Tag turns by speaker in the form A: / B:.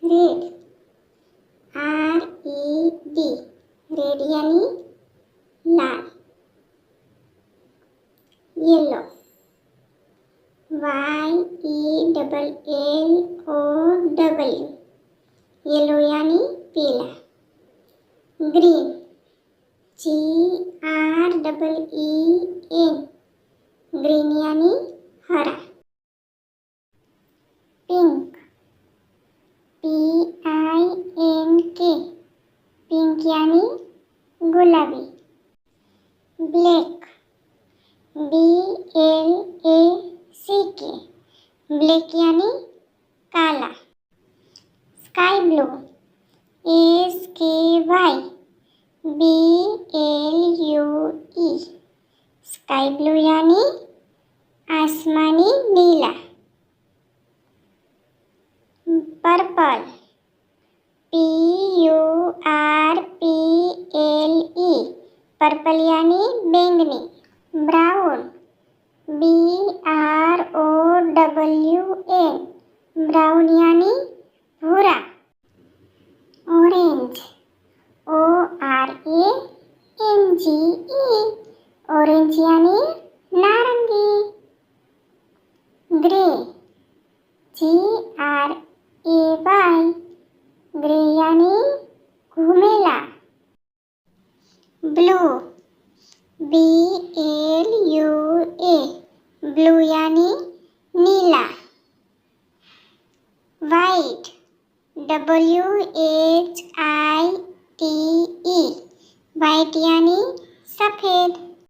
A: Red RED red यानी लाल। Yellow YELLOW yellow यानी पीला। ग्रीन GREEN ग्रीन यानी हरा। पिंक PINK पिंक यानी गुलाबी। ब्लैक BLACK ब्लैक यानी काला। Sky blue SKY BLUE sky blue यानी आसमानी नीला। पर्पल PURPLE पर्पल यानी बैंगनी। ब्राउन BROWN ब्राउन यानी भूरा। ऑरेंज ORANGE ऑरेंज यानी नारंगी। ग्रे GRAY ग्रे यानी घुमेला। ब्लू BLUA ब्लू यानी नीला। वाइट WHITE वाइट यानी